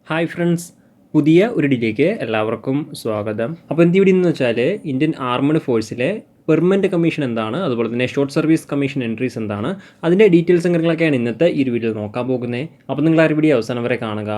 Hi friends, പുതിയ ഒരു ഡിലേക്ക് എല്ലാവർക്കും സ്വാഗതം. അപ്പോൾ എന്ത് ഇവിടെ എന്ന് വെച്ചാൽ ഇന്ത്യൻ ആർമഡ് ഫോഴ്സിലെ പെർമനൻറ്റ് കമ്മീഷൻ എന്താണ്, അതുപോലെ തന്നെ ഷോർട്ട് സർവീസ് കമ്മീഷൻ എൻട്രീസ് എന്താണ്, അതിൻ്റെ ഡീറ്റെയിൽസും കാര്യങ്ങളൊക്കെയാണ് ഇന്നത്തെ ഈ ഒരു വീഡിയോ നോക്കാൻ പോകുന്നത്. അപ്പോൾ നിങ്ങൾ ആ വീഡിയോ അവസാനം വരെ കാണുക.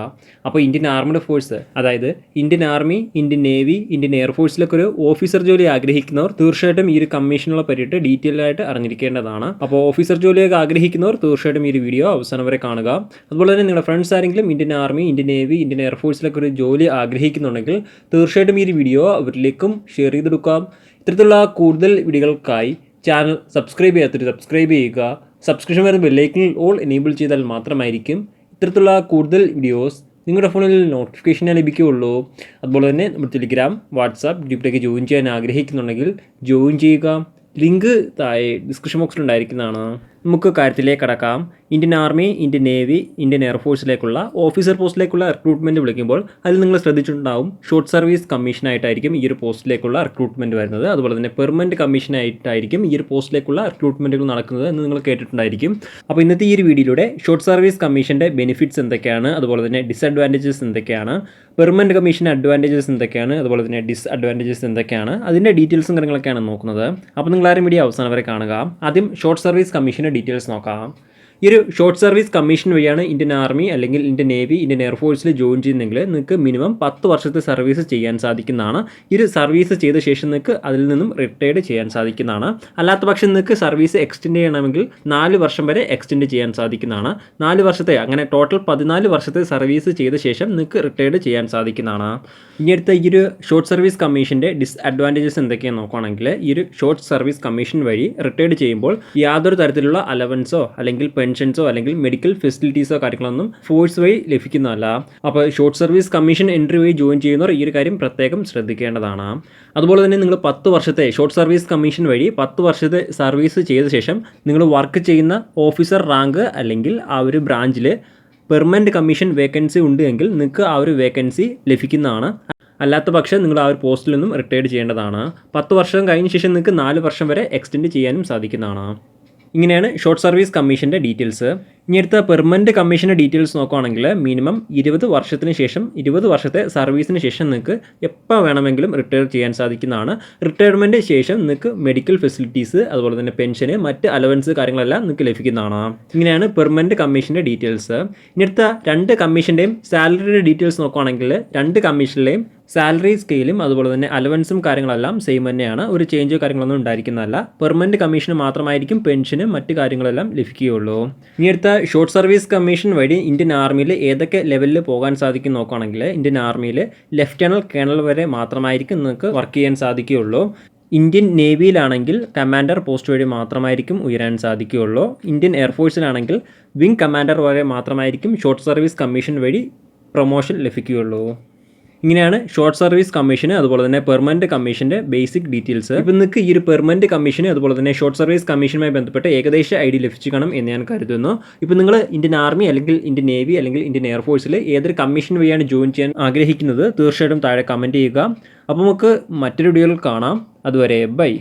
അപ്പോൾ ഇന്ത്യൻ ആർമഡ് ഫോഴ്സ്, അതായത് Indian army, Indian navy, Indian എയർഫോഴ്സിലൊക്കെ ഒരു ഓഫീസർ ജോലി ആഗ്രഹിക്കുന്നവർ തീർച്ചയായിട്ടും ഈ ഒരു കമ്മീഷനുകളെ പറ്റിയിട്ട് ഡീറ്റെയിൽ ആയിട്ട് അറിഞ്ഞിരിക്കേണ്ടതാണ്. അപ്പോൾ ഓഫീസർ ജോലിയൊക്കെ ആഗ്രഹിക്കുന്നവർ തീർച്ചയായിട്ടും ഈ ഒരു വീഡിയോ അവസാനം വരെ കാണുക. അതുപോലെ തന്നെ നിങ്ങളുടെ ഫ്രണ്ട്സ് ആരെങ്കിലും Indian army, Indian navy, Indian എയർഫോഴ്സിലൊക്കെ ഒരു ജോലി ആഗ്രഹിക്കുന്നുണ്ടെങ്കിൽ തീർച്ചയായിട്ടും ഈ ഒരു വീഡിയോ അവരിലേക്കും ഷെയർ ചെയ്തെടുക്കാം. ഇത്തരത്തിലുള്ള കൂടുതൽ വീഡിയോകൾക്കായി ചാനൽ സബ്സ്ക്രൈബ് ചെയ്യാത്തവർ സബ്സ്ക്രൈബ് ചെയ്യുക. സബ്സ്ക്രിപ്ഷൻ വരുന്ന ബെല്ലൈക്കനിൽ ഓൾ എനേബിൾ ചെയ്താൽ മാത്രമായിരിക്കും ഇത്തരത്തിലുള്ള കൂടുതൽ വീഡിയോസ് നിങ്ങളുടെ ഫോണിൽ നോട്ടിഫിക്കേഷൻ ലഭിക്കുകയുള്ളൂ. അതുപോലെ തന്നെ നമ്മുടെ ടെലിഗ്രാം, വാട്സാപ്പ് ഗ്രൂപ്പിലേക്ക് ജോയിൻ ചെയ്യാൻ ആഗ്രഹിക്കുന്നുണ്ടെങ്കിൽ ജോയിൻ ചെയ്യുക. ലിങ്ക് താഴെ ഡിസ്ക്രിപ്ഷൻ ബോക്സിൽ ഉണ്ടായിരിക്കുന്നതാണ്. നമുക്ക് കാര്യത്തിലേക്ക് കടക്കാം. Indian army, Indian navy, Indian എയർഫോഴ്സിലേക്കുള്ള ഓഫീസർ പോസ്റ്റിലേക്കുള്ള റിക്രൂട്ട്മെൻറ്റ് വിളിക്കുമ്പോൾ അതിൽ നിങ്ങൾ ശ്രദ്ധിച്ചിട്ടുണ്ടാവും ഷോർട്ട് സർവീസ് കമ്മീഷനായിട്ടായിരിക്കും ഈ ഒരു പോസ്റ്റിലേക്കുള്ള റിക്രൂട്ട്മെൻറ്റ് വരുന്നത്. അതുപോലെ തന്നെ പെർമനൻറ്റ് കമ്മീഷനായിട്ടായിരിക്കും ഈ ഒരു പോസ്റ്റിലേക്കുള്ള റിക്രൂട്ട്മെൻറ്റുകൾ നടക്കുന്നത് എന്ന് നിങ്ങൾ കേട്ടിട്ടുണ്ടായിരിക്കും. അപ്പോൾ ഇന്നത്തെ ഈ ഒരു വീഡിയോയിലൂടെ ഷോർട്ട് സർവീസ് കമ്മീഷൻ്റെ ബെനിഫിറ്റ്സ് എന്തൊക്കെയാണ്, അതുപോലെ തന്നെ ഡിസഡ്വാൻറ്റേജസ് എന്തൊക്കെയാണ്, പെർമനൻറ്റ് കമ്മീഷൻ്റെ അഡ്വാൻറ്റേജസ് എന്തൊക്കെയാണ്, അതുപോലെ തന്നെ ഡിസഡ്വാൻറ്റേജസ് എന്തൊക്കെയാണ്, അതിൻ്റെ ഡീറ്റെയിൽസും കാര്യങ്ങളൊക്കെയാണ് നോക്കുന്നത്. അപ്പോൾ നിങ്ങൾ ആരും വീഡിയോ അവസാനം വരെ കാണുക. ആദ്യം ഷോർട്ട് സർവീസ് കമ്മീഷൻ്റെ ഡീറ്റെയിൽസ് നോക്കാം. ഈ ഒരു ഷോർട്ട് സർവീസ് കമ്മീഷൻ വഴിയാണ് ഇന്ത്യൻ ആർമി അല്ലെങ്കിൽ ഇന്ത്യൻ നേവി, ഇന്ത്യൻ എയർഫോഴ്സിൽ ജോയിൻ ചെയ്യുന്നെങ്കിൽ നിങ്ങൾക്ക് മിനിമം 10 വർഷത്തെ സർവീസ് ചെയ്യാൻ സാധിക്കുന്നതാണ്. ഈ ഒരു സർവീസ് ചെയ്ത ശേഷം നിങ്ങൾക്ക് അതിൽ നിന്നും റിട്ടയർഡ് ചെയ്യാൻ സാധിക്കുന്നതാണ്. അല്ലാത്ത പക്ഷം നിങ്ങൾക്ക് സർവീസ് എക്സ്റ്റെൻഡ് ചെയ്യണമെങ്കിൽ 4 വർഷം വരെ എക്സ്റ്റെൻഡ് ചെയ്യാൻ സാധിക്കുന്നതാണ്. 4 വർഷത്തെ, അങ്ങനെ ടോട്ടൽ 14 വർഷത്തെ സർവീസ് ചെയ്ത ശേഷം നിങ്ങൾക്ക് റിട്ടയർഡ് ചെയ്യാൻ സാധിക്കുന്നതാണ്. ഇനി അടുത്ത ഈ ഒരു ഷോർട്ട് സർവീസ് കമ്മീഷൻ്റെ ഡിസ്അഡ്വാൻറ്റേജസ് എന്തൊക്കെയാണെന്ന് നോക്കുകയാണെങ്കിൽ, ഈ ഒരു ഷോർട്ട് സർവീസ് കമ്മീഷൻ വഴി റിട്ടയർഡ് ചെയ്യുമ്പോൾ യാതൊരു തരത്തിലുള്ള അലവൻസോ അല്ലെങ്കിൽ പെൻഷൻസോ അല്ലെങ്കിൽ മെഡിക്കൽ ഫെസിലിറ്റീസോ കാര്യങ്ങളൊന്നും ഫോഴ്സ് വഴി ലഭിക്കുന്നതല്ല. അപ്പോൾ ഷോർട്ട് സർവീസ് കമ്മീഷൻ എൻട്രി വഴി ജോയിൻ ചെയ്യുന്നവർ ഈ ഒരു കാര്യം പ്രത്യേകം ശ്രദ്ധിക്കേണ്ടതാണ്. അതുപോലെ തന്നെ നിങ്ങൾ 10 വർഷത്തെ ഷോർട്ട് സർവീസ് കമ്മീഷൻ വഴി 10 വർഷത്തെ സർവീസ് ചെയ്ത ശേഷം നിങ്ങൾ വർക്ക് ചെയ്യുന്ന ഓഫീസർ റാങ്ക് അല്ലെങ്കിൽ ആ ഒരു ബ്രാഞ്ചിൽ പെർമനൻറ്റ് കമ്മീഷൻ വേക്കൻസി ഉണ്ട് എങ്കിൽ നിങ്ങൾക്ക് ആ ഒരു വേക്കൻസി ലഭിക്കുന്നതാണ്. അല്ലാത്ത പക്ഷം നിങ്ങൾ ആ ഒരു പോസ്റ്റിൽ നിന്നും റിട്ടയർഡ് ചെയ്യേണ്ടതാണ്. 10 വർഷം കഴിഞ്ഞ ശേഷം നിങ്ങൾക്ക് 4 വർഷം വരെ എക്സ്റ്റെൻഡ് ചെയ്യാനും സാധിക്കുന്നതാണ്. ഇങ്ങനെയാണ് ഷോർട്ട് സർവീസ് കമ്മീഷൻ്റെ ഡീറ്റെയിൽസ്. ഇനി അടുത്ത പെർമനൻറ്റ് കമ്മീഷൻ്റെ ഡീറ്റെയിൽസ് നോക്കുകയാണെങ്കിൽ മിനിമം 20 വർഷത്തിന് ശേഷം 20 വർഷത്തെ സർവീസിന് ശേഷം നിങ്ങൾക്ക് എപ്പോൾ വേണമെങ്കിലും റിട്ടയർ ചെയ്യാൻ സാധിക്കുന്നതാണ്. റിട്ടയർമെൻറ്റ് ശേഷം നിങ്ങൾക്ക് മെഡിക്കൽ ഫെസിലിറ്റീസ്, അതുപോലെ തന്നെ പെൻഷന്, മറ്റ് അലവൻസ് കാര്യങ്ങളെല്ലാം നിങ്ങൾക്ക് ലഭിക്കുന്നതാണ്. ഇങ്ങനെയാണ് പെർമനൻറ്റ് കമ്മീഷൻ്റെ ഡീറ്റെയിൽസ്. ഇനി അടുത്ത 2 കമ്മീഷൻ്റെയും സാലറിയുടെ ഡീറ്റെയിൽസ് നോക്കുകയാണെങ്കിൽ 2 കമ്മീഷനിലെയും സാലറി സ്കെയിലും അതുപോലെ തന്നെ അലവൻസും കാര്യങ്ങളെല്ലാം സെയിം തന്നെയാണ്. ഒരു ചേഞ്ചോ കാര്യങ്ങളൊന്നും ഉണ്ടായിരിക്കുന്നതല്ല. പെർമനൻറ്റ് കമ്മീഷന് മാത്രമായിരിക്കും പെൻഷനും മറ്റ് കാര്യങ്ങളെല്ലാം ലഭിക്കുകയുള്ളൂ. ഇനി അടുത്ത ഷോർട്ട് സർവീസ് കമ്മീഷൻ വഴി ഇന്ത്യൻ ആർമിയിൽ ഏതൊക്കെ ലെവലിൽ പോകാൻ സാധിക്കും നോക്കുകയാണെങ്കിൽ ഇന്ത്യൻ ആർമിയിൽ ലെഫ്റ്റനൽ കേണൽ വരെ മാത്രമായിരിക്കും നിങ്ങൾക്ക് വർക്ക് ചെയ്യാൻ സാധിക്കുകയുള്ളൂ. ഇന്ത്യൻ നേവിയിലാണെങ്കിൽ കമാൻഡർ പോസ്റ്റ് വഴി മാത്രമായിരിക്കും ഉയരാൻ സാധിക്കുകയുള്ളൂ. ഇന്ത്യൻ എയർഫോഴ്സിലാണെങ്കിൽ വിംഗ് കമാൻഡർ വരെ മാത്രമായിരിക്കും ഷോർട്ട് സർവീസ് കമ്മീഷൻ വഴി പ്രൊമോഷൻ ലഭിക്കുകയുള്ളൂ. ഇങ്ങനെയാണ് ഷോർട്ട് സർവീസ് കമ്മീഷന് അതുപോലെ തന്നെ പെർമനൻറ്റ് കമ്മീഷൻ്റെ ബേസിക് ഡീറ്റെയിൽസ്. ഇപ്പം നിങ്ങൾക്ക് ഈ ഒരു പെർമനൻറ്റ് കമ്മീഷന് അതുപോലെ തന്നെ ഷോർട്ട് സർവീസ് കമ്മീഷനുമായി ബന്ധപ്പെട്ട് ഏകദേശ ഐഡിയ ലഭിച്ചു കാണും എന്ന് ഞാൻ കരുതുന്നു. ഇപ്പം നിങ്ങൾ ഇന്ത്യൻ ആർമി അല്ലെങ്കിൽ ഇന്ത്യൻ നേവി അല്ലെങ്കിൽ ഇന്ത്യൻ എയർഫോഴ്സിൽ ഏതൊരു കമ്മീഷൻ വഴിയാണ് ജോയിൻ ചെയ്യാൻ ആഗ്രഹിക്കുന്നത് തീർച്ചയായിട്ടും താഴെ കമൻറ്റ് ചെയ്യുക. അപ്പോൾ നമുക്ക് മറ്റൊരു വീഡിയോയിൽ കാണാം. അതുവരെ ബൈ.